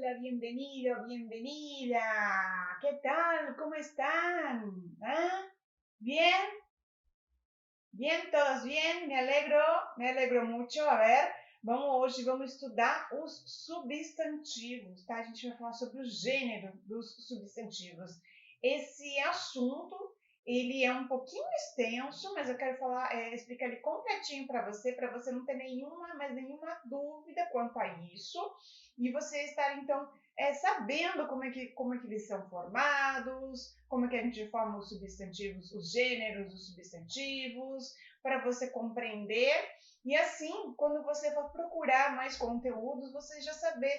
Hola, bienvenido, bienvenida. ¿Qué tal? ¿Cómo están? ¿Ah? ¿Bien? Bien, todos bien? Me alegro mucho. A ver, hoje vamos estudar os substantivos, tá? A gente vai falar sobre o gênero dos substantivos. Esse assunto, ele é um pouquinho extenso, mas eu quero explicar ele completinho para você não ter nenhuma dúvida quanto a isso. E você estar, então, sabendo como é que eles são formados, como é que a gente forma os substantivos, os gêneros dos substantivos, para você compreender. E assim, quando você for procurar mais conteúdos, você já saber,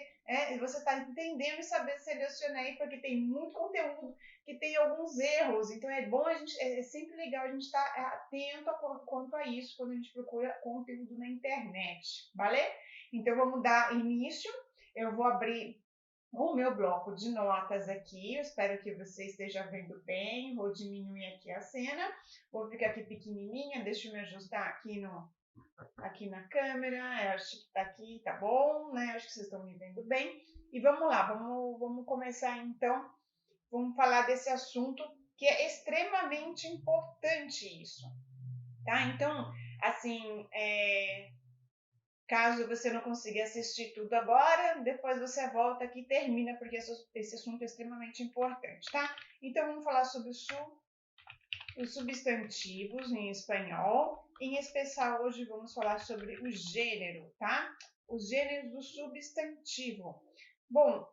você está entendendo e saber selecionar aí, porque tem muito conteúdo que tem alguns erros. Então é sempre legal a gente estar atento quanto a isso quando a gente procura conteúdo na internet, vale? Então vamos dar início. Eu vou abrir o meu bloco de notas aqui. Eu espero que você esteja vendo bem. Vou diminuir aqui a cena. Vou ficar aqui pequenininha. Deixa eu me ajustar aqui na câmera. Eu acho que tá aqui, tá bom, né? Eu acho que vocês estão me vendo bem. E vamos lá, vamos começar então. Vamos falar desse assunto que é extremamente importante isso, tá? Então, assim, caso você não consiga assistir tudo agora, depois você volta aqui e termina, porque esse assunto é extremamente importante, tá? Então, vamos falar sobre os substantivos em espanhol. Em especial, hoje vamos falar sobre o gênero, tá? Os gêneros do substantivo. Bom,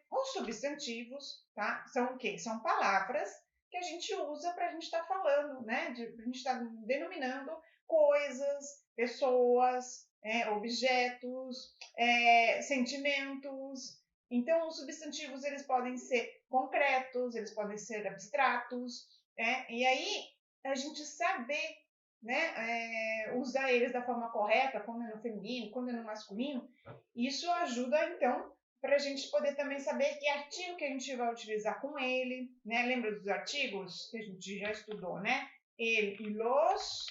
os substantivos, tá? São o quê? São palavras que a gente usa para a gente estar falando, né? Para a gente estar denominando coisas, pessoas, objetos, sentimentos. Então, os substantivos eles podem ser concretos, eles podem ser abstratos, e aí a gente saber, né, usar eles da forma correta, quando é no feminino, quando é no masculino, isso ajuda então para a gente poder também saber que artigo que a gente vai utilizar com ele, né? Lembra dos artigos que a gente já estudou, né? Ele e los,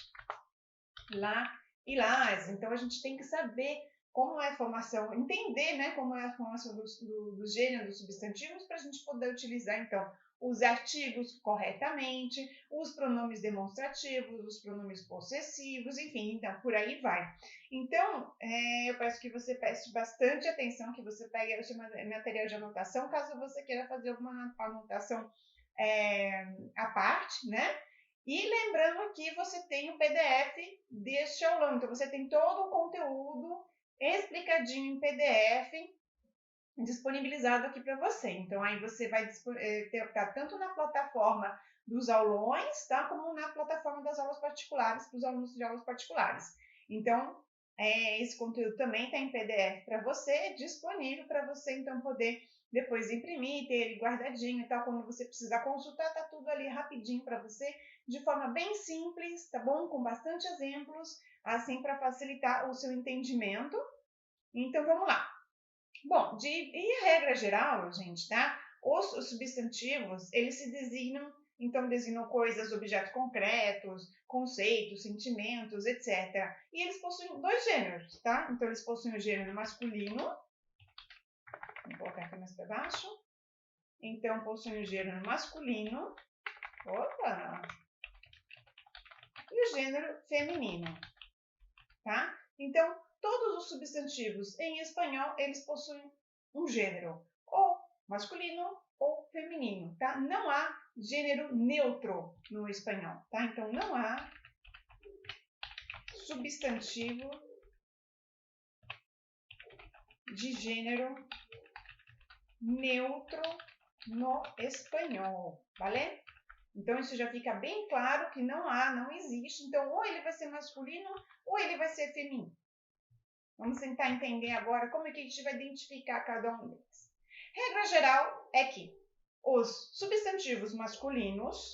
lá e las. Então, a gente tem que saber como é a formação, entender, né, como é a formação do gênero dos substantivos para a gente poder utilizar, então, os artigos corretamente, os pronomes demonstrativos, os pronomes possessivos, enfim, então, por aí vai. Então, eu peço que você preste bastante atenção, que você pegue o seu material de anotação, caso você queira fazer alguma anotação à parte, né? E lembrando que você tem o PDF deste aulão, então você tem todo o conteúdo explicadinho em PDF disponibilizado aqui para você. Então aí você vai ter tanto na plataforma dos aulões, tá, como na plataforma das aulas particulares, para os alunos de aulas particulares. Então, esse conteúdo também está em PDF para você, disponível para você então poder depois imprimir, ter ele guardadinho e tal, quando você precisar consultar, tá tudo ali rapidinho para você, de forma bem simples, tá bom? Com bastante exemplos, assim para facilitar o seu entendimento. Então vamos lá. Bom, em regra geral, gente, tá? Os substantivos, eles se designam, então designam coisas, objetos concretos, conceitos, sentimentos, etc. E eles possuem dois gêneros, tá? Então eles possuem o gênero masculino, vou colocar aqui mais para baixo. Então possuem o gênero masculino, opa! E o gênero feminino, tá? Então, todos os substantivos em espanhol, eles possuem um gênero, ou masculino ou feminino, tá? Não há gênero neutro no espanhol, tá? Então, não há substantivo de gênero neutro no espanhol, vale? Então, isso já fica bem claro que não existe. Então, ou ele vai ser masculino ou ele vai ser feminino. Vamos tentar entender agora como é que a gente vai identificar cada um deles. Regra geral é que os substantivos masculinos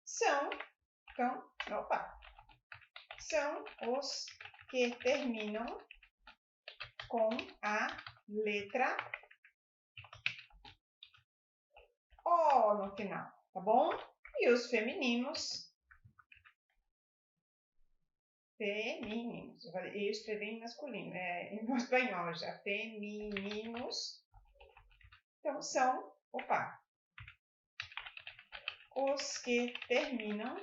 são os que terminam com a letra O no final, tá bom? E os femininos Femininos. Eu escrevi em masculino, em espanhol já. Femininos. Então, são, os que terminam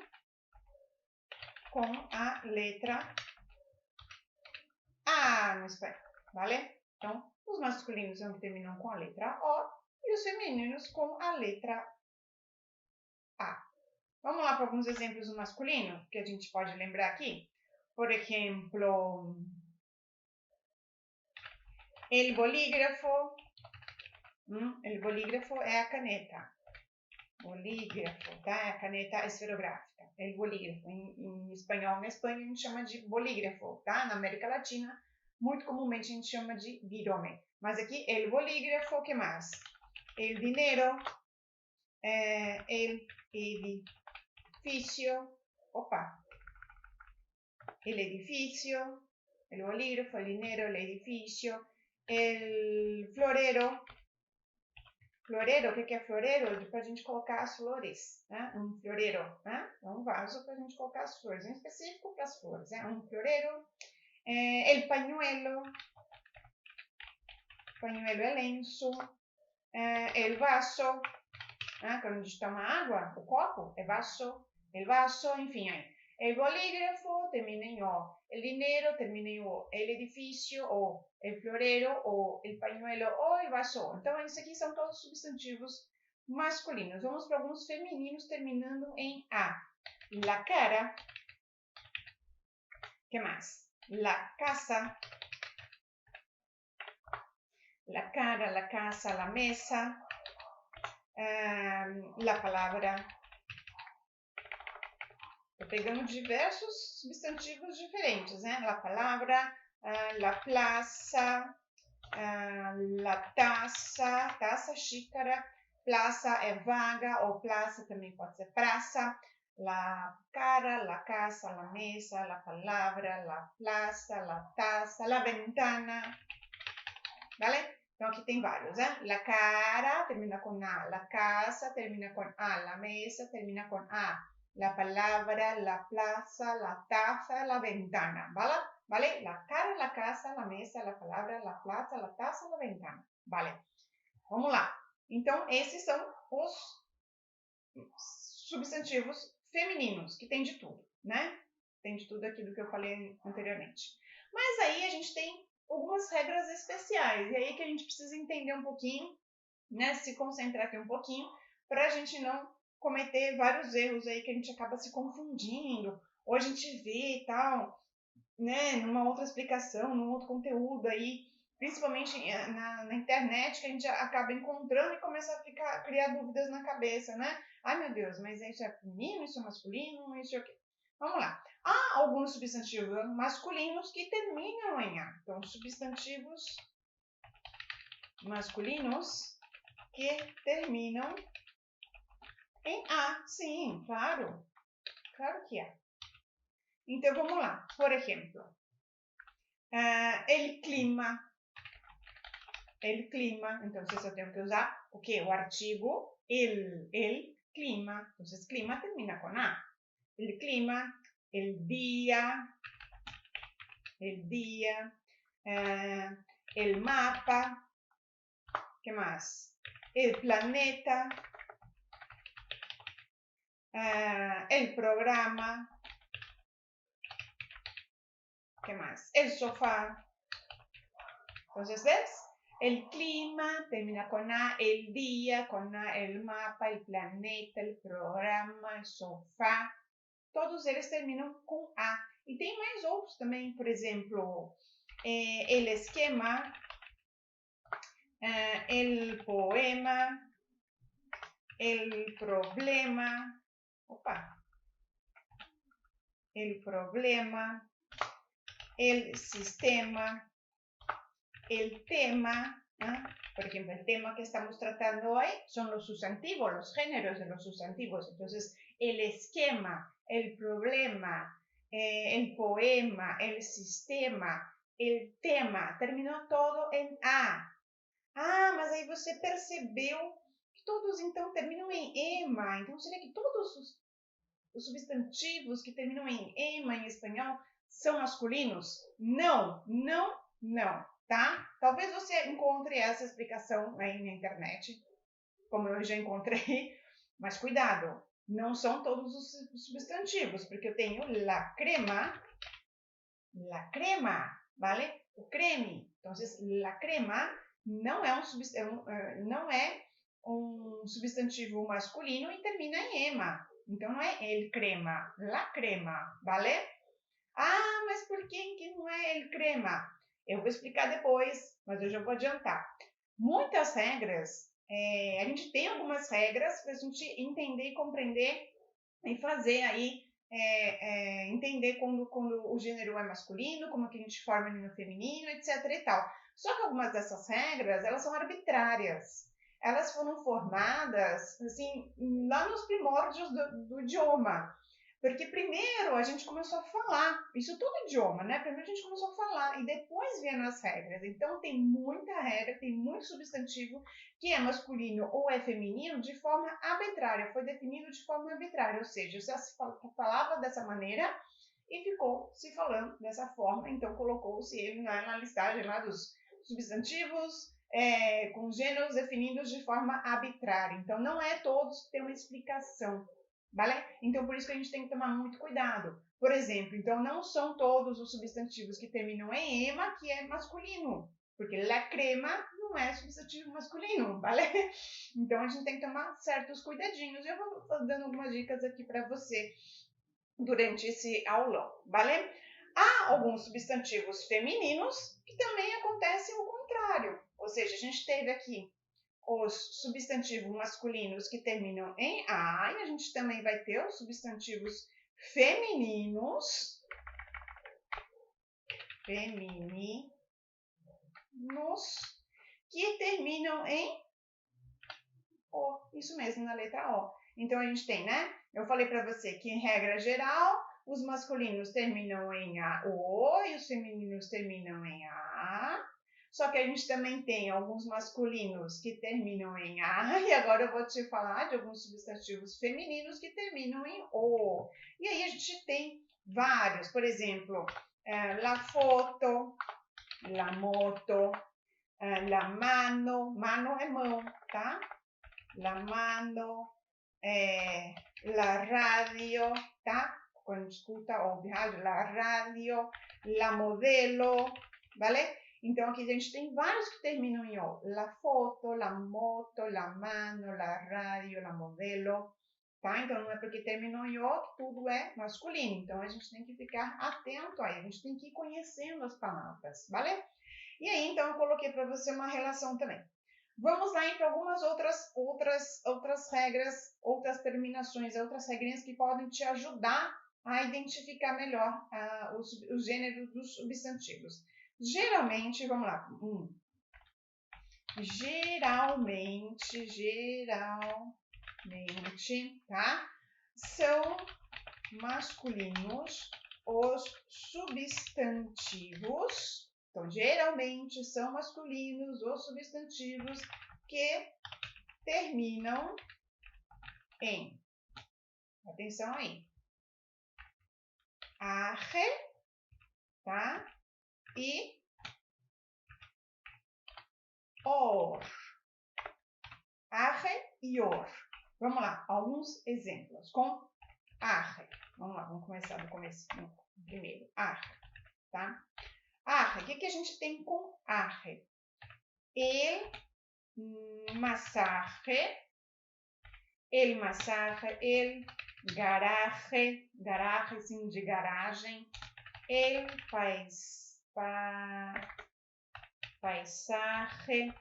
com a letra A no espanhol, vale? Então, os masculinos são que terminam com a letra O e os femininos com a letra A. Vamos lá para alguns exemplos no masculino que a gente pode lembrar aqui. Por exemplo, el bolígrafo. El bolígrafo é a caneta. Bolígrafo, tá? É a caneta esferográfica. El bolígrafo. Em espanhol, na Espanha, a gente chama de bolígrafo, tá? Na América Latina, muito comumente a gente chama de virome. Mas aqui, el bolígrafo, o que mais? El dinero, el edificio, el edificio, el bolígrafo, el dinero, el edificio, el florero. Florero, o que é florero? É para a gente colocar as flores, né? Um florero, né? É um vaso para a gente colocar as flores, em específico para as flores, né? Um florero. El pañuelo. Pañuelo é lenço. El vaso, né? Quando a gente toma água, o copo é vaso. El vaso, enfim, aí. El bolígrafo termina em O. El dinero termina em O. El edificio, O. El florero, O. El pañuelo, O. El vaso. Então, isso aqui são todos substantivos masculinos. Vamos para alguns femininos terminando em A. La cara. O que mais? La casa. La cara, la casa, la mesa. La palabra. Estou pegando diversos substantivos diferentes, né? La palabra, la plaza, la taça, taça, xícara, plaza é vaga, ou plaza também pode ser praça, la cara, la casa, la mesa, la palabra, la plaza, la taça, la ventana, vale? Então aqui tem vários, né? La cara termina com A, la casa termina com A, la mesa termina com A. La palabra, la plaza, la taza, la ventana, ¿vale? La cara, la casa, la mesa, la palabra, la plaza, la taza, la ventana, ¿vale? Vamos lá. Então, esses são os substantivos femininos, que tem de tudo, né? Tem de tudo aquilo que eu falei anteriormente. Mas aí a gente tem algumas regras especiais, e aí que a gente precisa entender um pouquinho, né? Se concentrar aqui um pouquinho, para a gente não cometer vários erros aí que a gente acaba se confundindo, ou a gente vê e tal, né, numa outra explicação, num outro conteúdo aí, principalmente na internet, que a gente acaba encontrando e começa a criar dúvidas na cabeça, né? Ai, meu Deus, mas isso é feminino, isso é masculino, isso é o quê? Vamos lá. Há alguns substantivos masculinos que terminam em A. Então, substantivos masculinos que terminam em A, sim, claro. Claro que é. Então, vamos lá. Por exemplo, el clima. El clima. Então, vocês só tem que usar o quê? O artigo el clima. Então, clima termina com A. El clima, el día, el mapa. ¿Qué más? El planeta. El programa, ¿qué más? El sofá. Entonces, ¿ves? El clima termina con A, el día con A, el mapa, el planeta, el programa, el sofá. Todos eles terminam com A. E tem mais outros também, por exemplo, el esquema, el poema, el problema. El problema, el sistema, el tema, por ejemplo, el tema que estamos tratando hoy son los sustantivos, los géneros de los sustantivos. Entonces, el esquema, el problema, el poema, el sistema, el tema, terminou todo em A. Ah, mas aí você percebeu que todos então terminam em ema. Então, seria que todos os substantivos que terminam em ema em espanhol são masculinos? Não, não, não, tá? Talvez você encontre essa explicação aí na internet, como eu já encontrei, mas cuidado, não são todos os substantivos, porque eu tenho la crema, ¿vale? O creme. Então, la crema não é não é um substantivo masculino e termina em ema. Então, não é el crema, la crema, ¿vale? Ah, mas por que não é el crema? Eu vou explicar depois, mas eu já vou adiantar. Muitas regras, a gente tem algumas regras para a gente entender e compreender e fazer aí, entender quando o gênero é masculino, como que a gente forma no feminino, etc e tal. Só que algumas dessas regras, elas são arbitrárias. Elas foram formadas, assim, lá nos primórdios do idioma. Porque primeiro a gente começou a falar, isso todo idioma, né? Primeiro a gente começou a falar e depois vieram as regras. Então tem muita regra, tem muito substantivo que é masculino ou é feminino de forma arbitrária, foi definido de forma arbitrária, ou seja, já se falava dessa maneira e ficou se falando dessa forma, então colocou-se ele na listagem lá dos substantivos com gêneros definidos de forma arbitrária. Então não é todos que têm uma explicação. Vale? Então, por isso que a gente tem que tomar muito cuidado. Por exemplo, então não são todos os substantivos que terminam em ema que é masculino, porque la crema não é substantivo masculino, vale? Então, a gente tem que tomar certos cuidadinhos. Eu vou dando algumas dicas aqui para você durante esse aulão, vale? Há alguns substantivos femininos que também acontecem o contrário. Ou seja, a gente teve aqui os substantivos masculinos que terminam em A, e a gente também vai ter os substantivos femininos, que terminam em O, isso mesmo, na letra O. Então, a gente tem, né? Eu falei para você que, em regra geral, os masculinos terminam em O e os femininos terminam em A. Só que a gente também tem alguns masculinos que terminam em A, e agora eu vou te falar de alguns substantivos femininos que terminam em O. E aí a gente tem vários, por exemplo, la foto, la moto, la mano é mão, tá? La mano, la radio, tá? Quando escuta, ouve rádio, la radio, la modelo, vale? Então, aqui a gente tem vários que terminam em O. La foto, la moto, la mano, la radio, la modelo. Tá? Então, não é porque terminou em O que tudo é masculino. Então, a gente tem que ficar atento aí. A gente tem que ir conhecendo as palavras, vale? E aí, então, eu coloquei para você uma relação também. Vamos lá, então, algumas outras regras, outras terminações, outras regrinhas que podem te ajudar a identificar melhor os gêneros dos substantivos. Geralmente, vamos lá. Geralmente, tá? São masculinos os substantivos. Então, geralmente são masculinos os substantivos que terminam em, atenção aí, arre, tá? E or. Arre e or. Vamos lá, alguns exemplos com arre. Vamos lá, vamos começar do começo. Primeiro, arre, tá? Arre, o que a gente tem com arre? El masaje, el garaje, sim, de garagem, el paisaje,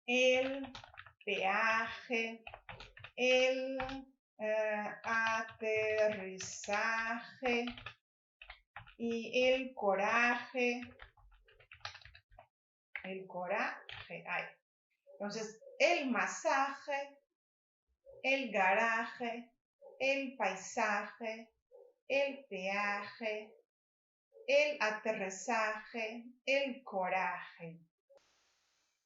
el peaje, el aterrizaje y el coraje. Ay. Entonces, el masaje, el garaje, el paisaje, el peaje, el aterrizaje, el coraje.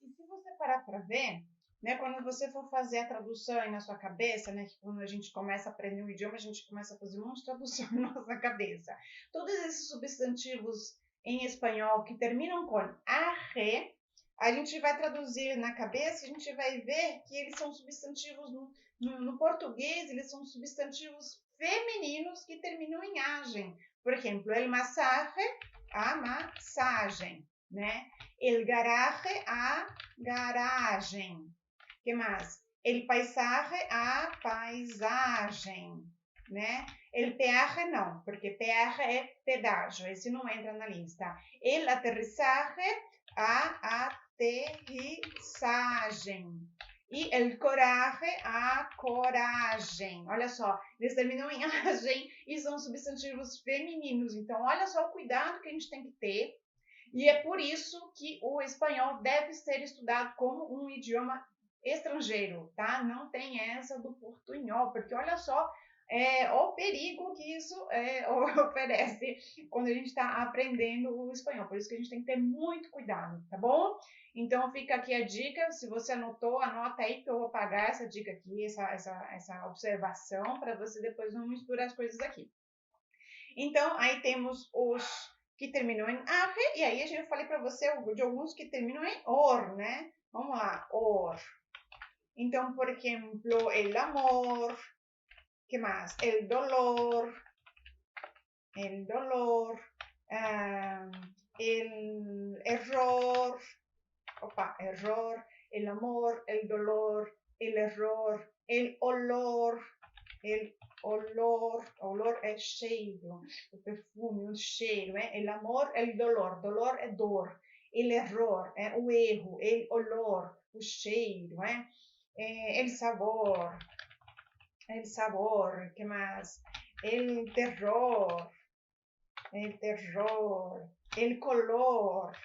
E se você parar para ver, né? Quando você for fazer a tradução aí na sua cabeça, né? Que quando a gente começa a aprender um idioma, a gente começa a fazer um monte de tradução na nossa cabeça. Todos esses substantivos em espanhol que terminam com arre, a gente vai traduzir na cabeça, a gente vai ver que eles são substantivos no português, eles são substantivos femininos que terminam em agem. Por exemplo, el masaje, a massagem, né? El garaje, a garagem. Que mais? El paisaje, a paisagem, né? El peaje não, porque peaje é pedágio, esse não entra na lista. El aterrissaje, a aterrissagem. E el coraje, a coragem. Olha só, eles terminam em agem e são substantivos femininos. Então, olha só o cuidado que a gente tem que ter. E é por isso que o espanhol deve ser estudado como um idioma estrangeiro, tá? Não tem essa do portunhol, porque olha só o perigo que isso oferece quando a gente está aprendendo o espanhol. Por isso que a gente tem que ter muito cuidado, tá bom? Então fica aqui a dica, se você anotou, anota aí que eu vou apagar essa dica aqui, essa observação, para você depois não misturar as coisas aqui. Então, aí temos os que terminam em arre, e aí eu falei para você de alguns que terminam em or, né? Vamos lá, or. Então, por exemplo, el amor, que mais? El dolor, el error, error, el amor, el dolor, el error, el olor é cheiro, o perfume, o cheiro, el amor, el dolor é dor, el error é o erro, el olor, o cheiro, el sabor, que mais? El terror, el color,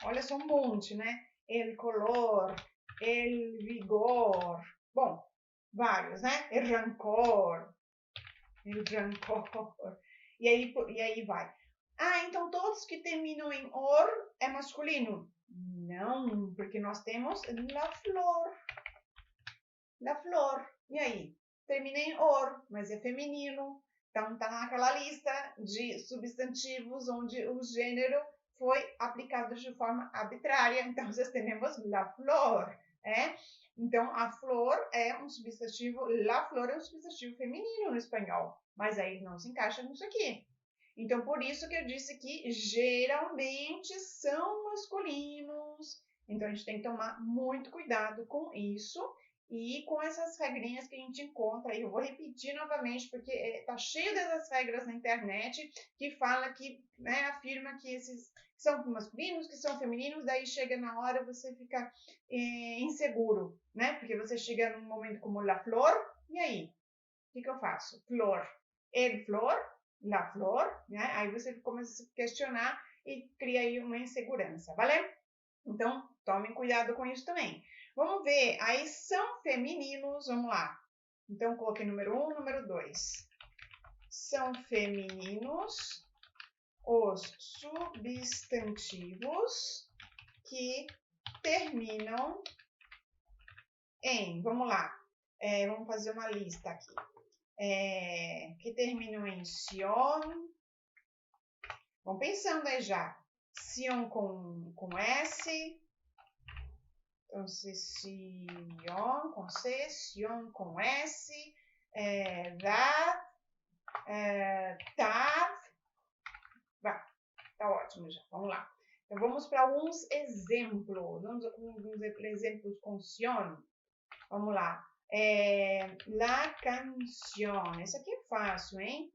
olha só um monte, né? El color, el vigor, bom, vários, né? El rancor, e aí vai. Ah, então todos que terminam em or é masculino? Não, porque nós temos la flor. La flor. E aí? Termina em or, mas é feminino. Então tá naquela lista de substantivos onde o gênero foi aplicado de forma arbitrária. Então nós temos la flor, Então a flor é um substantivo, la flor é um substantivo feminino no espanhol, mas aí não se encaixa nisso aqui. Então por isso que eu disse que geralmente são masculinos. Então a gente tem que tomar muito cuidado com isso. E com essas regrinhas que a gente encontra, e eu vou repetir novamente, porque está cheio dessas regras na internet que fala que, afirma que esses são masculinos, que são femininos, daí chega na hora você fica inseguro, né? Porque você chega num momento como la flor, e aí? O que eu faço? Flor, el flor, la flor, né? Aí você começa a se questionar e cria aí uma insegurança, valeu? Então, tomem cuidado com isso também. Vamos ver, aí são femininos, vamos lá. Então, coloquei número 1, número 2. São femininos os substantivos que terminam em, vamos lá, vamos fazer uma lista aqui. Que terminam em sion. Vão pensando aí já. Sion com S. Então, sion com C, sion com S, that, tav. Tá ótimo já, vamos lá. Então, vamos para alguns exemplos. Vamos alguns exemplos com sion. Vamos lá. La canción. Esse aqui é fácil, hein?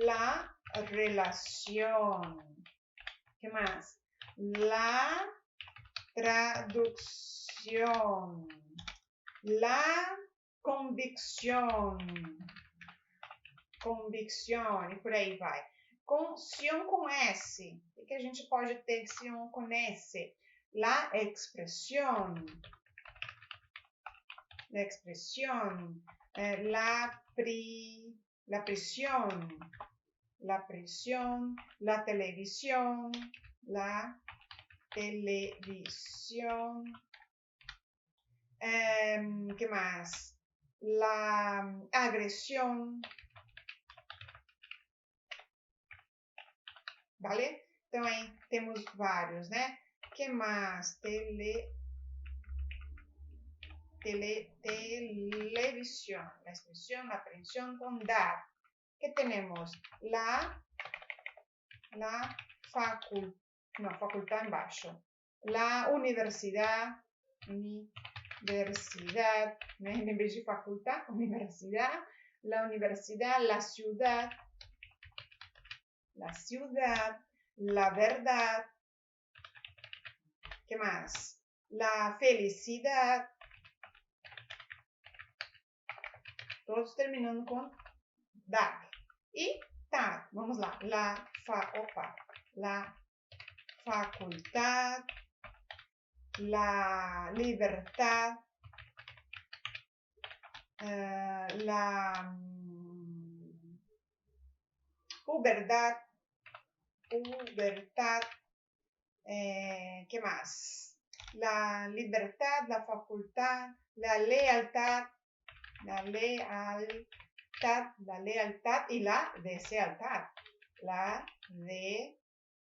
La relación. Que mais? La traducción, la convicción, e por aí vai. Sion com S, o que a gente pode ter sion com S? La expresión, la prisión, la televisión, que mais? La agressão. Vale? Então, aí temos vários, né? Que mais? Televisión. La expresión, la aprehensión con dar. ¿Qué tenemos? La facultad embaixo. La universidad, ¿no? En vez de facultad, universidad. La universidad, la ciudad, la verdad. ¿Qué más? La felicidad. Todos terminando com dar. E tá, vamos lá. La facultad, la libertad, la pubertad, ¿qué más? La libertad, la facultad, la lealtad y la deslealtad. La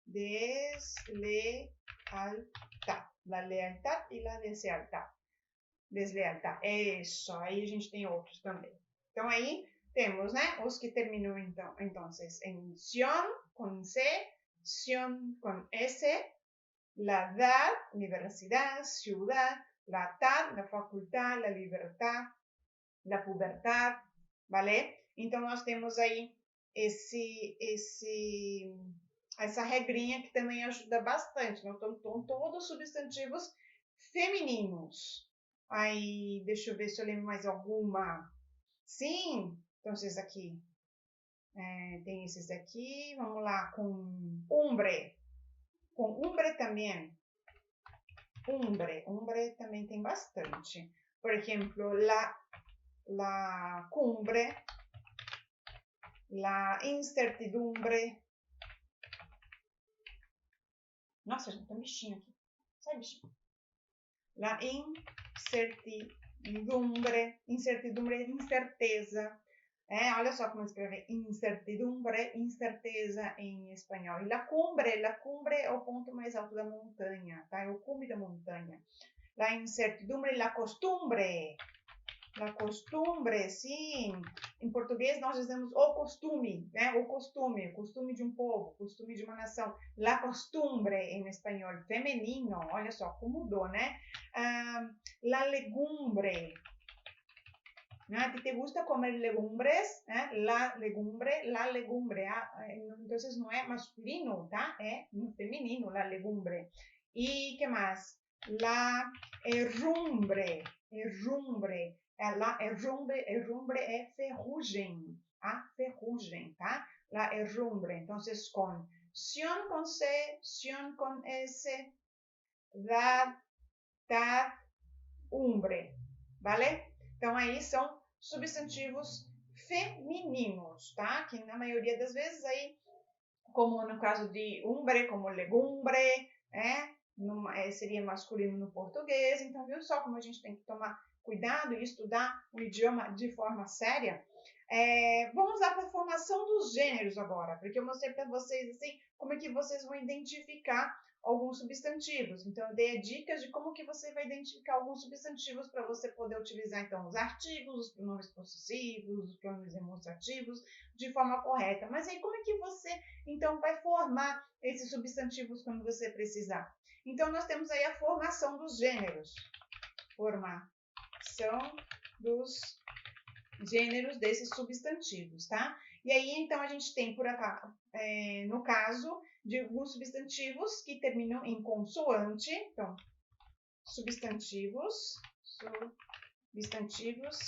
deslealtad. La lealtad e la deslealtad. Isso, aí a gente tem outros também. Então, aí temos, né, os que terminam, então em sion, com C, sion, com S, la edad, universidad, ciudad, la tad, la facultad, la libertad, la pubertad, vale? Então, nós temos aí essa regrinha que também ajuda bastante. Nós estamos todos substantivos femininos. Aí, deixa eu ver se eu lembro mais alguma. Sim, então esses aqui. Tem esses aqui. Vamos lá, com umbre. Com umbre também. Umbre também tem bastante. Por exemplo, la cumbre, la incertidumbre. Nossa, já tem um bichinho aqui. Sai, bichinho. La incertidumbre, incerteza. Olha só como escreve incertidumbre, incerteza em espanhol. E la cumbre é o ponto mais alto da montanha, tá? É o cume da montanha. La incertidumbre, la costumbre. La costumbre, sim. Em português nós dizemos o costume, né? O costume de um povo, o costume de uma nação. La costumbre em espanhol, feminino, olha só como mudou, né? La legumbre. ¿A ti te gusta comer legumbres? La legumbre. Entonces no es masculino, ¿tá? Es femenino, la legumbre. ¿Y qué más? La herrumbre. La herrumbre es ferrugem. Ferrugem, ¿tá? La herrumbre. Entonces con sion con C, sion con S, dad, umbre. ¿Vale? Então, aí são substantivos femininos, tá? Que na maioria das vezes, aí, como no caso de umbre, como legumbre, seria masculino no português. Então, viu só como a gente tem que tomar cuidado e estudar o idioma de forma séria? Vamos lá para a formação dos gêneros agora, porque eu mostrei para vocês assim, como é que vocês vão identificar alguns substantivos. Então, eu dei dicas de como que você vai identificar alguns substantivos para você poder utilizar, então, os artigos, os pronomes possessivos, os pronomes demonstrativos, de forma correta. Mas aí, como é que você, então, vai formar esses substantivos quando você precisar? Então, nós temos aí a formação dos gêneros. Formação dos gêneros desses substantivos, tá? E aí, então, a gente tem, por acá, no caso de alguns substantivos que terminam em consoante. Então, substantivos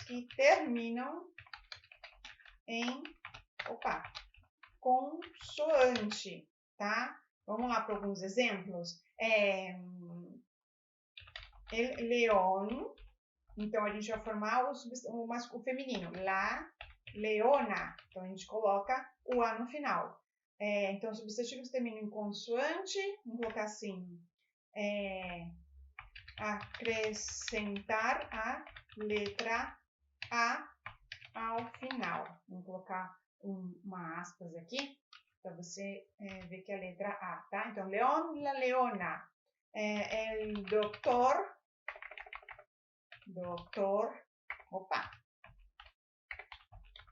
que terminam em consoante, tá? Vamos lá para alguns exemplos. León. Então, a gente vai formar o feminino. La leona. Então, a gente coloca o A no final. Então, substantivos que terminam em consoante, vamos colocar assim, acrescentar a letra A ao final. Vou colocar uma aspas aqui para você ver que é a letra A, tá? Então, León, la leona. El doctor, opa,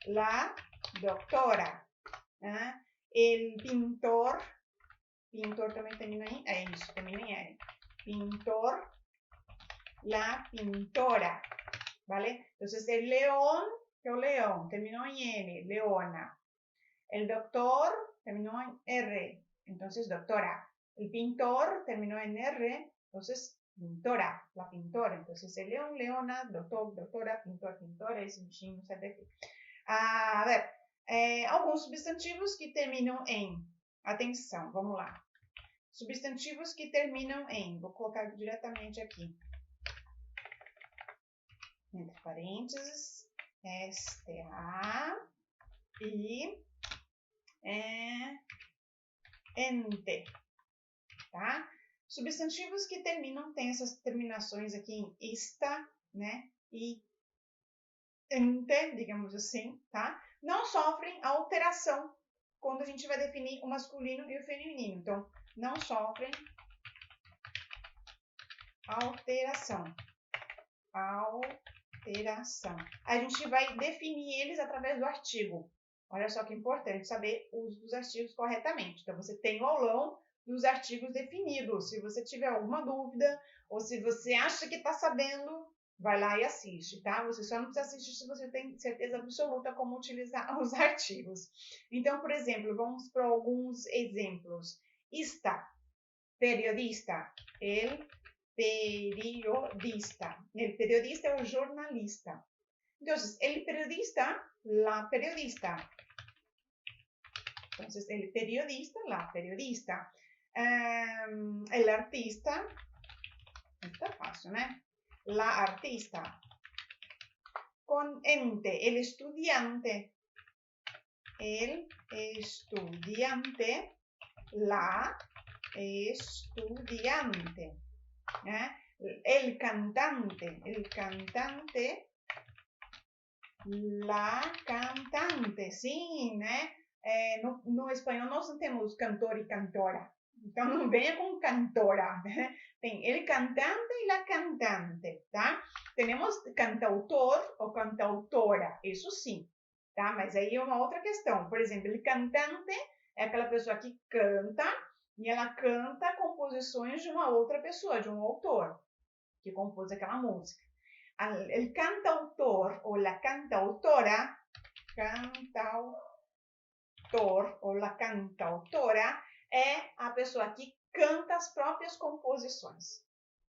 la doctora. El pintor também termina em, isso, termina em L. Pintor, la pintora, ¿vale? Entonces, el león, que es león, terminó en N, leona. El doctor terminó en R, entonces doctora. El pintor terminó en R, entonces pintora, la pintora. Entonces, el león, leona, doctor, doctora, pintor, pintora, esse bichinho sai daqui. A ver, alguns substantivos que terminam em. Atenção, vamos lá. Substantivos que terminam em. Vou colocar diretamente aqui. Entre parênteses, STA e ente, tá? Substantivos que terminam, tem essas terminações aqui em esta, né? E ente, digamos assim, tá? Não sofrem alteração quando a gente vai definir o masculino e o feminino. Então, não sofrem alteração. A gente vai definir eles através do artigo. Olha só que importante saber o uso dos artigos corretamente. Então, você tem o aulão dos artigos definidos. Se você tiver alguma dúvida ou se você acha que está sabendo, vai lá e assiste, tá? Você só não precisa assistir se você tem certeza absoluta como utilizar os artigos. Então, por exemplo, vamos para alguns exemplos. Está, periodista, el periodista. El periodista é o jornalista. Entonces, el periodista, la periodista. Entonces, el periodista, la periodista. El artista, está fácil, ¿no? La artista. Con ente, el estudiante. El estudiante, la estudiante. El cantante, la cantante, sim, né? No espanhol nós não temos cantor e cantora, então não venha com cantora, né? Tem el cantante e la cantante, tá? Temos cantautor ou cantautora, isso sim, tá? Mas aí é uma outra questão. Por exemplo, el cantante é aquela pessoa que canta e ela canta composições de uma outra pessoa, de um autor que compôs aquela música. El cantautor ou la cantautora, cantautor ou la cantautora é a pessoa que canta as próprias composições.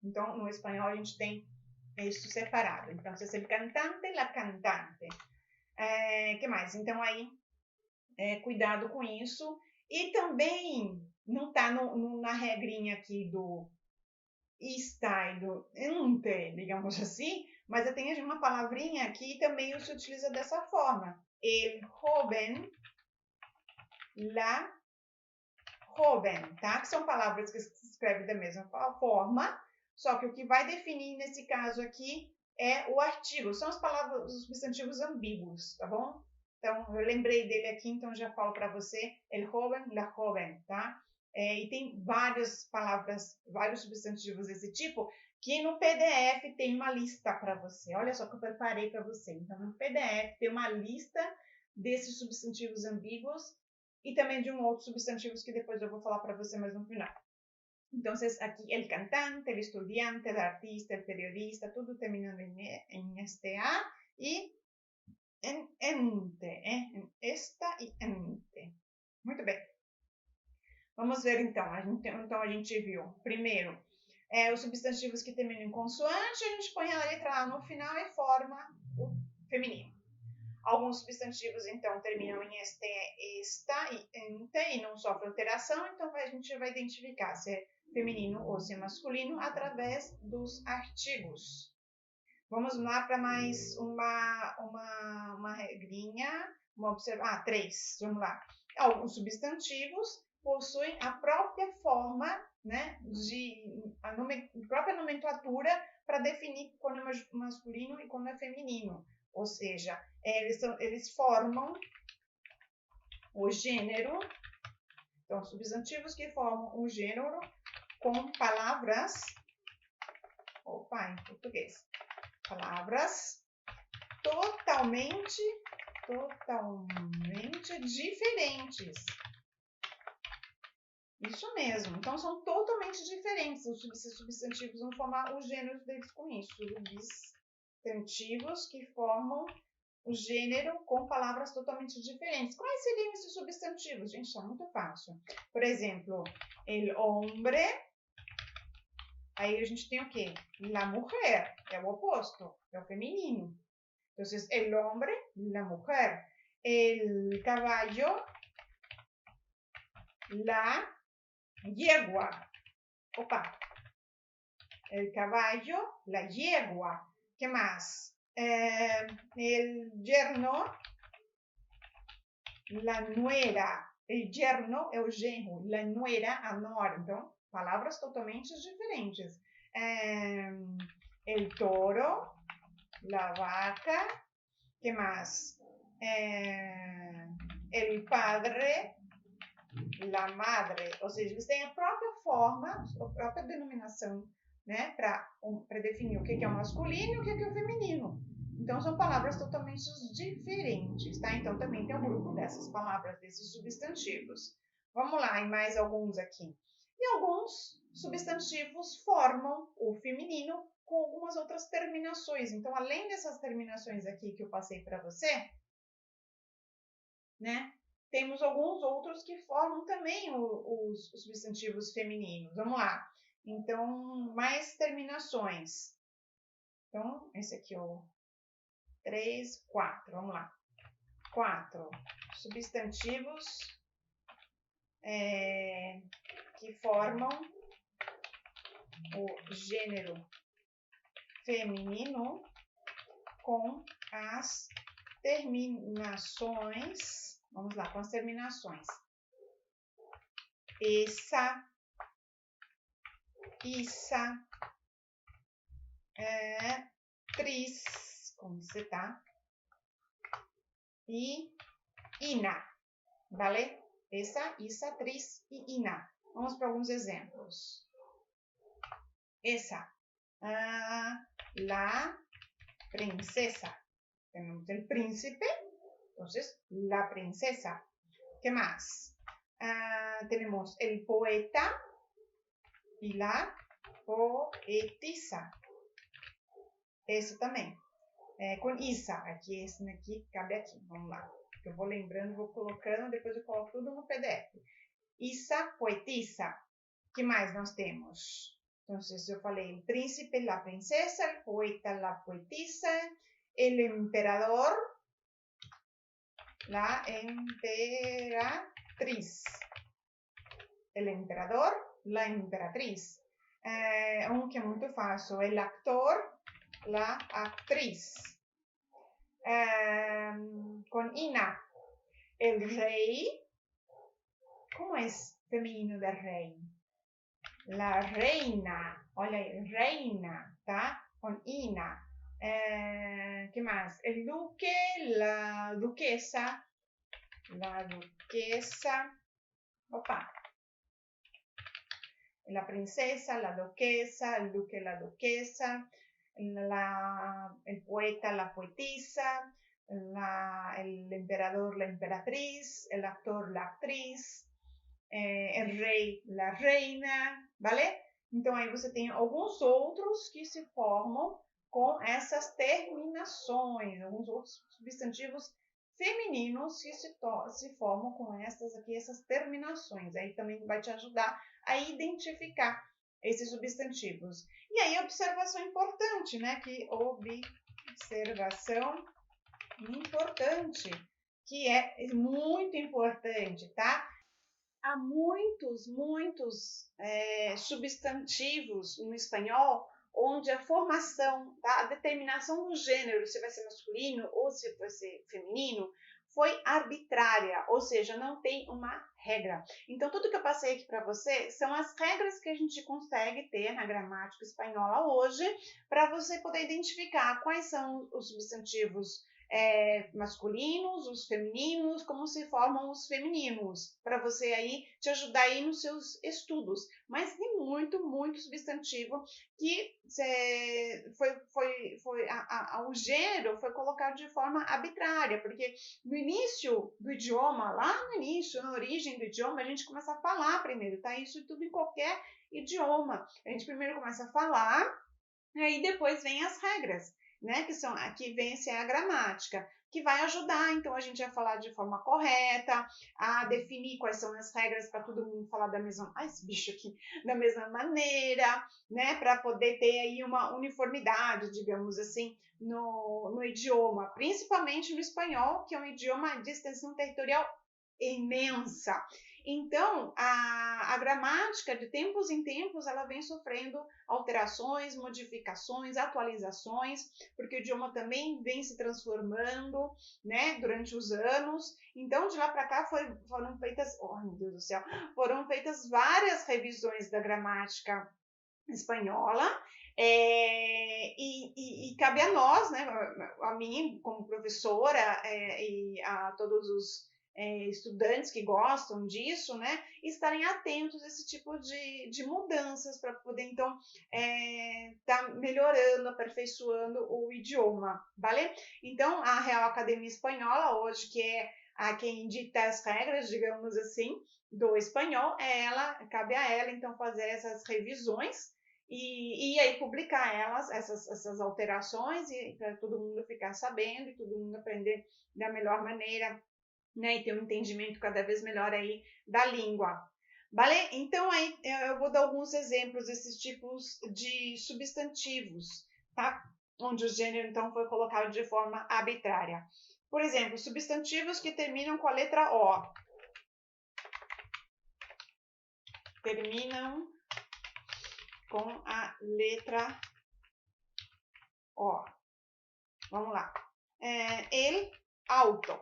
Então, no espanhol a gente tem isso separado. Então, se el cantante, la cantante. Que mais? Então, aí, cuidado com isso. E também, não está na regrinha aqui do está e do ente, digamos assim, mas tem uma palavrinha que também se utiliza dessa forma. El joven, la joven, tá? Que são palavras que se escrevem da mesma forma, só que o que vai definir nesse caso aqui é o artigo. São as palavras, os substantivos ambíguos, tá bom? Então, eu lembrei dele aqui, então já falo para você. El joven, la joven, tá? E tem várias palavras, vários substantivos desse tipo, que no PDF tem uma lista para você. Olha só que eu preparei para você. Então, no PDF tem uma lista desses substantivos ambíguos e também de outros substantivos que depois eu vou falar para você mais no final. Então, aqui, el cantante, el estudiante, el artista, el periodista, tudo terminando em STA e em ente, em esta e ente. Muito bem. Vamos ver então. Então a gente viu, primeiro, os substantivos que terminam em consoante, a gente põe a letra A no final e forma o feminino. Alguns substantivos, então, terminam em este, esta e ente e não sofrem alteração, então a gente vai identificar se é feminino ou se é masculino através dos artigos. Vamos lá para mais uma regrinha, 3, vamos lá. Alguns substantivos possuem a própria forma, né, própria nomenclatura para definir quando é masculino e quando é feminino. Ou seja, eles formam o gênero, então substantivos que formam o gênero com palavras, em português, palavras totalmente diferentes. Isso mesmo. Então, são totalmente diferentes. Os substantivos vão formar os gêneros deles com isso. Substantivos que formam o gênero com palavras totalmente diferentes. Quais seriam esses substantivos? Gente, está muito fácil. Por exemplo, el hombre. Aí a gente tem o quê? La mujer. É o oposto. É o feminino. Então, el hombre, la mujer. El caballo, la yegua. El caballo, la yegua. ¿Qué más? El yerno, la nuera. El yerno é o genro, la nuera, a nora. Então, palavras totalmente diferentes. El toro, la vaca. ¿Qué más? El padre, la madre. Ou seja, eles têm a própria forma, a própria denominação, né, para definir o que é o masculino e o que é o feminino. Então, são palavras totalmente diferentes, tá? Então, também tem um grupo dessas palavras, desses substantivos. Vamos lá, em mais alguns aqui. E alguns substantivos formam o feminino com algumas outras terminações. Então, além dessas terminações aqui que eu passei para você, né, temos alguns outros que formam também os substantivos femininos. Vamos lá. Então, mais terminações. Então, esse aqui é o 3, 4. Vamos lá. 4 substantivos que formam o gênero feminino com as terminações. Vamos lá, com as terminações. Essa, isa, tris, como você tá? E ina, vale? Essa, isa, tris e ina. Vamos para alguns exemplos. Esa, la princesa. Tenemos el príncipe, entonces la princesa. ¿Qué más? Tenemos el poeta y la poetisa. Esse também. Com isa. Aqui, esse aqui cabe aqui. Vamos lá. Eu vou lembrando, vou colocando, depois eu coloco tudo no PDF. Isa, poetisa. Que mais nós temos? Entonces, yo falei el príncipe, la princesa, el poeta, la poetisa, el emperador, la emperatriz. El emperador, la emperatriz. Um que é muito fácil, el actor, la actriz. Con ina, el rey. Como é feminino de rei? La reina, olha aí, reina, tá? Com ina. Que mais? El duque, la duquesa. La duquesa. La princesa, la duquesa, el duque, la duquesa. El poeta, la poetisa. El emperador, la emperatriz. El actor, la actriz. El rei, la reina, vale? Então, aí você tem alguns outros que se formam com essas terminações, alguns outros substantivos femininos que se formam com essas terminações. Aí também vai te ajudar a identificar esses substantivos. E aí, observação importante, né? Observação importante, que é muito importante, tá? Há muitos substantivos no espanhol onde a formação, tá? A determinação do gênero, se vai ser masculino ou se vai ser feminino, foi arbitrária, ou seja, não tem uma regra. Então, tudo que eu passei aqui para você são as regras que a gente consegue ter na gramática espanhola hoje, para você poder identificar quais são os substantivos masculinos, os femininos, como se formam os femininos, para você aí te ajudar aí nos seus estudos. Mas tem muito substantivo que o gênero foi colocado de forma arbitrária, porque no início do idioma, lá no início, na origem do idioma, a gente começa a falar primeiro, tá? Isso tudo em qualquer idioma. A gente primeiro começa a falar, aí depois vem as regras, né? Que vem a ser a gramática, que vai ajudar, então, a gente a falar de forma correta, a definir quais são as regras para todo mundo falar da mesma... Ai, esse bicho aqui! Da mesma maneira, né? Para poder ter aí uma uniformidade, digamos assim, no idioma, principalmente no espanhol, que é um idioma de extensão territorial imensa. Então, a gramática, de tempos em tempos, ela vem sofrendo alterações, modificações, atualizações, porque o idioma também vem se transformando, né, durante os anos. Então, de lá para cá foram feitas, oh meu Deus do céu, foram feitas várias revisões da gramática espanhola, e cabe a nós, né, a mim como professora, e a todos os estudantes que gostam disso, né, estarem atentos a esse tipo de mudanças para poder, então, tá melhorando, aperfeiçoando o idioma, vale? Então, a Real Academia Espanhola, hoje, que é a quem dita as regras, digamos assim, do espanhol, cabe a ela, então, fazer essas revisões, e aí publicar essas alterações, para todo mundo ficar sabendo, e todo mundo aprender da melhor maneira, né, e ter um entendimento cada vez melhor aí da língua. Vale? Então, aí eu vou dar alguns exemplos desses tipos de substantivos, tá? Onde o gênero, então, foi colocado de forma arbitrária. Por exemplo, substantivos que terminam com a letra O. Terminam com a letra O. Vamos lá. El auto.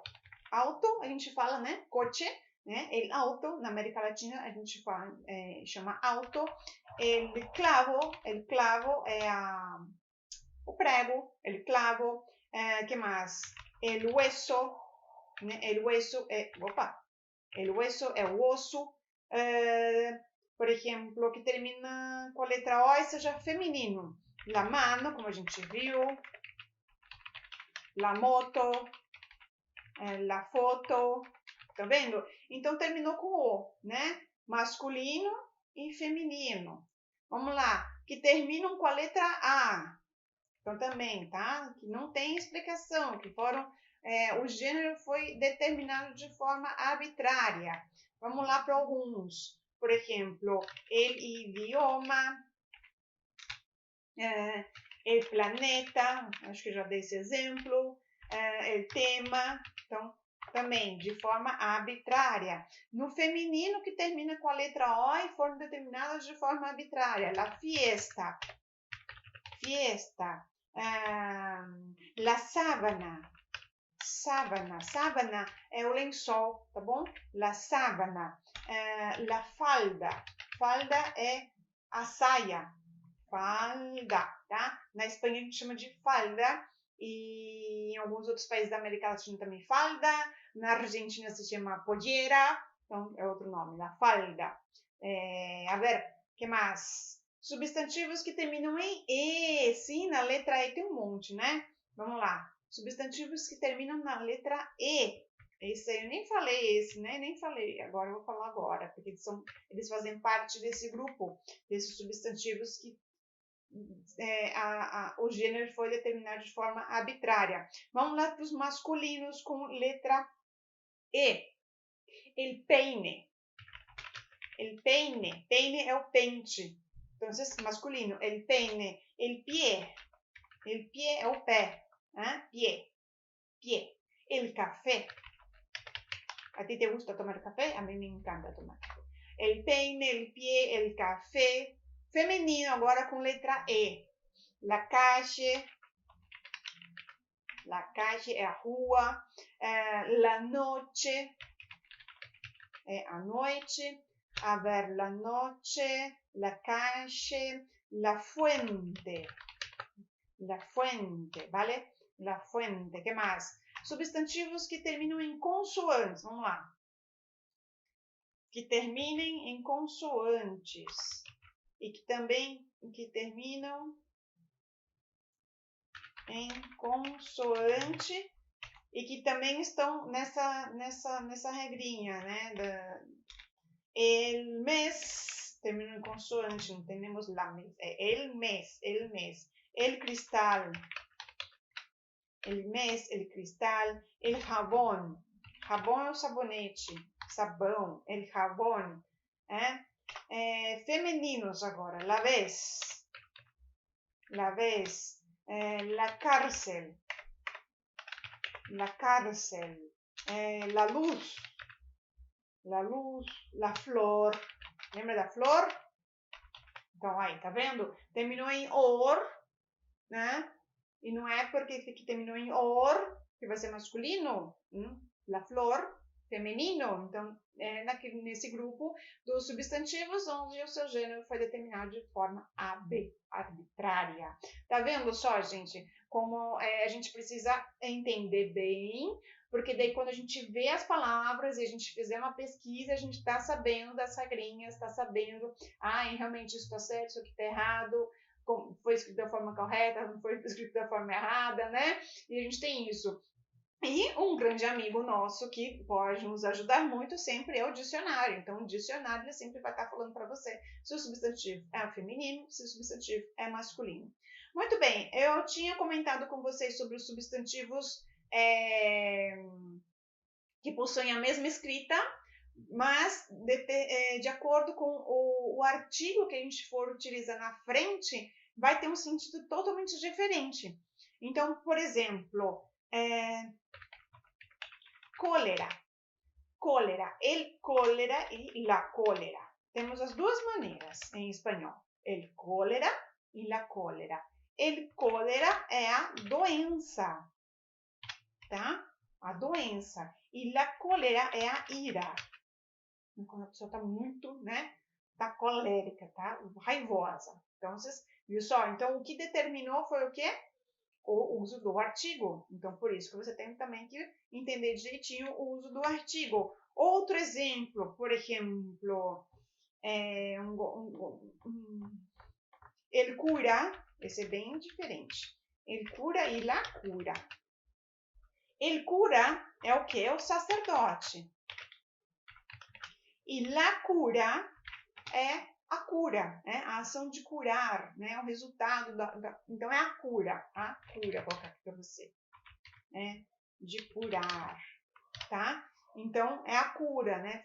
Auto, a gente fala, né? Coche, né? El auto, na América Latina, a gente chama auto. El clavo é o prego, el clavo. Que mais? El hueso, né? El hueso é o osso. Por exemplo, que termina com a letra O e seja feminino. La mano, como a gente viu. La moto. La foto. Tá vendo? Então, terminou com O, né? Masculino e feminino. Vamos lá. Que terminam com a letra A. Então, também, tá? Que não tem explicação. Que o gênero foi determinado de forma arbitrária. Vamos lá para alguns. Por exemplo, el idioma, el planeta, acho que já dei esse exemplo, el tema, então, também de forma arbitrária. No feminino, que termina com a letra O e foram determinadas de forma arbitrária. La fiesta, la sábana, sábana é o lençol, tá bom? La sábana. La falda é a saia, falda, tá? Na Espanha a gente chama de falda, e em alguns outros países da América Latina também falda, na Argentina se chama pollera, então é outro nome, la falda. A ver, que mais? Substantivos que terminam em E, sim, na letra E tem um monte, né? Vamos lá, substantivos que terminam na letra E. Esse aí eu nem falei né? Nem falei. Agora eu vou falar agora, porque eles fazem parte desse grupo, desses substantivos que o gênero foi determinado de forma arbitrária. Vamos lá para os masculinos com letra E. El peine. El peine. Peine é o pente. Então, masculino. El peine. El pie. El pie é o pé. Pie. Pie. El café. ¿A ti te gusta tomar café? A mí me encanta tomar café. El peine, el pie, el café. Feminino agora com letra E. La calle. La calle é a rua. La noche é a noite. A ver, la noche, la calle, la fuente. La fuente, ¿vale? La fuente. ¿Qué más? Substantivos que terminam em consoantes. Vamos lá. Que terminem em consoantes. E que também terminam em consoante e que também estão nessa regrinha, né? El mes termina em consoante, não temos lá, é el mes, el cristal, el mes, el cristal, el jabón, jabón é o sabonete, sabão, el jabón, femininos agora, la vez, la cárcel, la luz, la flor. Lembra da flor? Então, aí, tá vendo? Terminou em or, né? E não é porque terminou em or que vai ser masculino. La flor, feminino. Então, é nesse grupo dos substantivos onde o seu gênero foi determinado de forma arbitrária. Tá vendo só, gente? Como a gente precisa entender bem, porque daí quando a gente vê as palavras e a gente fizer uma pesquisa, a gente está sabendo das regrinhas, está sabendo, realmente isso está certo, isso aqui está errado, foi escrito da forma correta, não foi escrito da forma errada, né? E a gente tem isso. E um grande amigo nosso que pode nos ajudar muito sempre é o dicionário. Então, o dicionário ele sempre vai estar falando para você se o substantivo é feminino, se o substantivo é masculino. Muito bem, eu tinha comentado com vocês sobre os substantivos que possuem a mesma escrita, mas de acordo com o artigo que a gente for utilizar na frente, vai ter um sentido totalmente diferente. Então, por exemplo, cólera, el cólera e la cólera. Temos as duas maneiras em espanhol, el cólera e la cólera. El cólera é a doença, tá? A doença. E la cólera é a ira. Quando a pessoa está muito, né? Tá colérica, tá? Raivosa. Então, vocês viu só? Então, o que determinou foi o quê? O uso do artigo. Então, por isso que você tem também que entender direitinho o uso do artigo. Outro exemplo, por exemplo, el cura, esse é bem diferente. El cura e la cura. El cura é o quê? É o sacerdote. E la cura é a cura, né? A ação de curar, né? O resultado então é a cura, vou colocar aqui para você, né? De curar, tá? Então é a cura, né?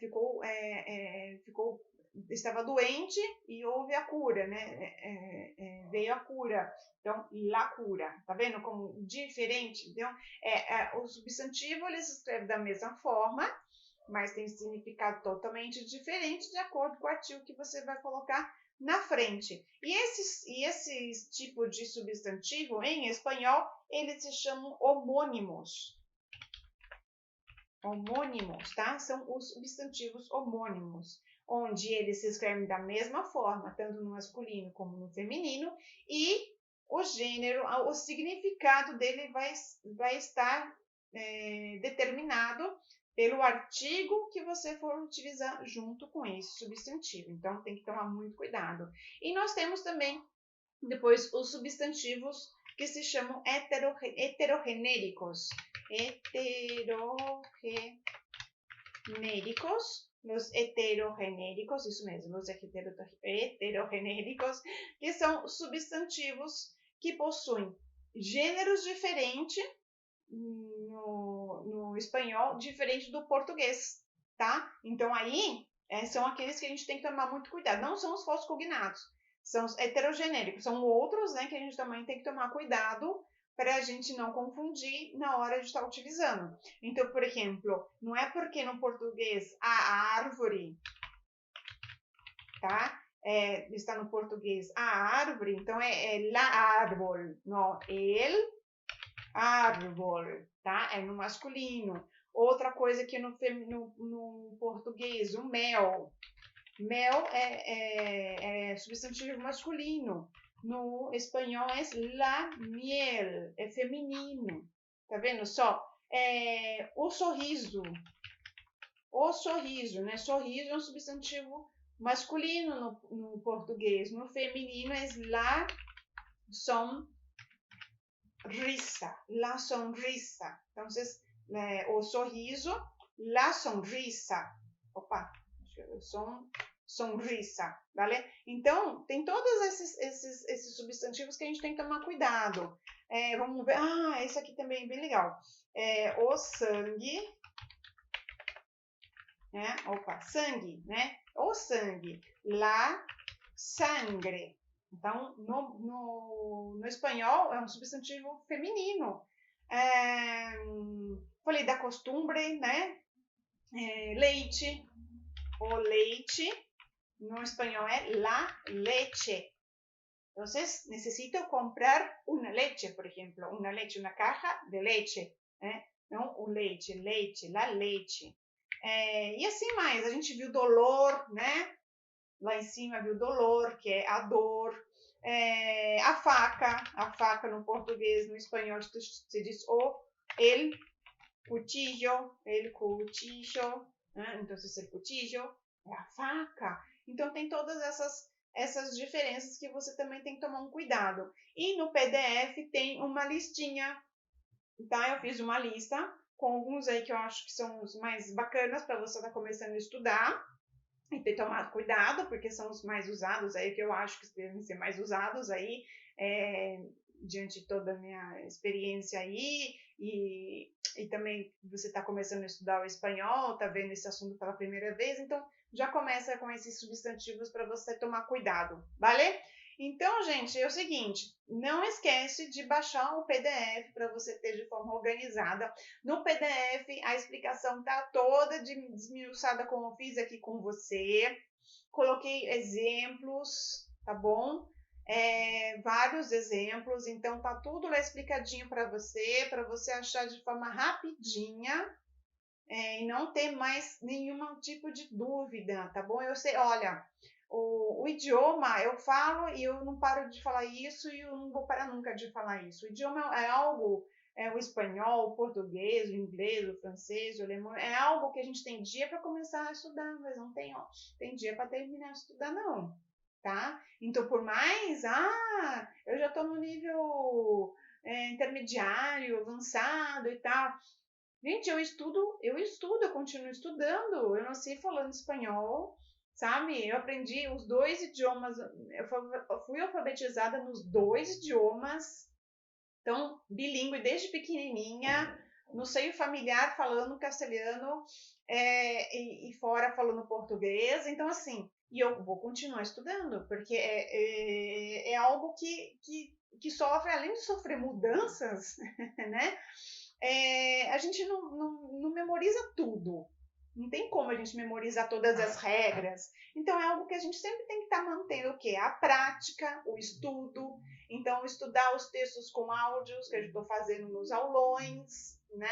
Estava doente e houve a cura, né? Veio a cura. Então, la cura, tá vendo como diferente? Então, o substantivo ele se escreve da mesma forma, mas tem significado totalmente diferente de acordo com o artigo que você vai colocar na frente. E esses tipos de substantivo, em espanhol, eles se chamam homônimos. Homônimos, tá? São os substantivos homônimos, onde eles se escrevem da mesma forma, tanto no masculino como no feminino, e o gênero, o significado dele vai estar determinado pelo artigo que você for utilizar junto com esse substantivo. Então, tem que tomar muito cuidado. E nós temos também, depois, os substantivos que se chamam heterogenéricos. Los heterogenéricos, isso mesmo, os heterogenéricos, que são substantivos que possuem gêneros diferentes no espanhol, diferente do português, tá? Então, aí, são aqueles que a gente tem que tomar muito cuidado. Não são os falsos cognatos, são os heterogenéricos. São outros, né, que a gente também tem que tomar cuidado para a gente não confundir na hora de estar utilizando. Então, por exemplo, não é porque no português a árvore, tá? Está no português a árvore, então é la árbol, não, el Árbol, tá? É no masculino. Outra coisa que no português, o mel. Mel é substantivo masculino. No espanhol é la miel, é feminino. Tá vendo só? O sorriso. O sorriso, né? Sorriso é um substantivo masculino no português. No feminino é la sonrisa. La sonrisa. Então, o sorriso, la sonrisa. Opa, sonrisa, vale? Então, tem todos esses substantivos que a gente tem que tomar cuidado. Vamos ver. Esse aqui também é bem legal. O sangue, né? Opa, sangue, né? O sangue. La sangre. Então, no espanhol, é um substantivo feminino. Falei da costumbre, né? Leite. O leite, no espanhol é la leche. Entonces, necesito comprar una leche, por ejemplo. Una leche, una caja de leche. Não o leite, la leche. E assim mais, a gente viu dolor, né? Lá em cima viu dolor, que é a dor. A faca no português, no espanhol se diz el cuchillo, né? Então, el cuchillo é a faca. Então, tem todas essas diferenças que você também tem que tomar um cuidado. E no PDF tem uma listinha, tá? Eu fiz uma lista com alguns aí que eu acho que são os mais bacanas para você estar começando a estudar. E ter tomado cuidado, porque são os mais usados aí, que eu acho que devem ser mais usados aí, diante de toda a minha experiência aí, e também você está começando a estudar o espanhol, está vendo esse assunto pela primeira vez, então já começa com esses substantivos para você tomar cuidado, vale? Então, gente, é o seguinte, não esquece de baixar o PDF para você ter de forma organizada. No PDF, a explicação está toda desmiuçada como eu fiz aqui com você. Coloquei exemplos, tá bom? Vários exemplos, então tá tudo lá explicadinho para você achar de forma rapidinha e não ter mais nenhum tipo de dúvida, tá bom? Eu sei, olha, o idioma, eu falo e eu não paro de falar isso e eu não vou parar nunca de falar isso. O idioma é algo, o espanhol, o português, o inglês, o francês, o alemão, é algo que a gente tem dia para começar a estudar, mas não tem dia para terminar de estudar, não, tá? Então, por mais, eu já estou no nível intermediário, avançado e tal. Gente, eu continuo estudando. Eu nasci falando espanhol, sabe? Eu aprendi os 2 idiomas, eu fui alfabetizada nos 2 idiomas, então, bilíngue desde pequenininha, no seio familiar falando castelhano e fora falando português. Então, assim, e eu vou continuar estudando, porque é algo que sofre, além de sofrer mudanças, né? A gente não memoriza tudo. Não tem como a gente memorizar todas as regras. Então, é algo que a gente sempre tem que estar mantendo o quê? A prática, o estudo. Então, estudar os textos com áudios, que eu estou fazendo nos aulões, né?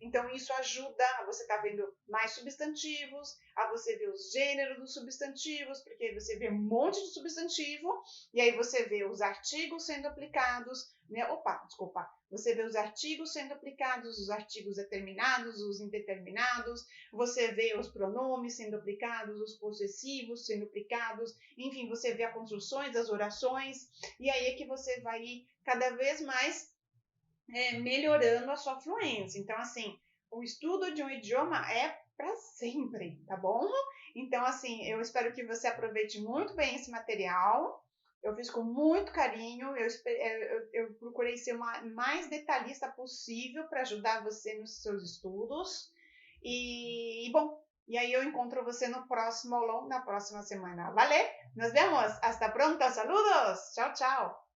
Então, isso ajuda a você estar vendo mais substantivos, a você ver os gêneros dos substantivos, porque aí você vê um monte de substantivo, e aí você vê os artigos sendo aplicados, né? Você vê os artigos sendo aplicados, os artigos determinados, os indeterminados, você vê os pronomes sendo aplicados, os possessivos sendo aplicados, enfim, você vê as construções das orações, e aí é que você vai ir cada vez mais melhorando a sua fluência. Então, assim, o estudo de um idioma é para sempre, tá bom? Então, assim, eu espero que você aproveite muito bem esse material. Eu fiz com muito carinho, eu procurei ser o mais detalhista possível para ajudar você nos seus estudos. Bom, e aí eu encontro você no próximo aulão, na próxima semana. ¿Vale? Nos vemos. Hasta pronto. Saludos. Chao, chao.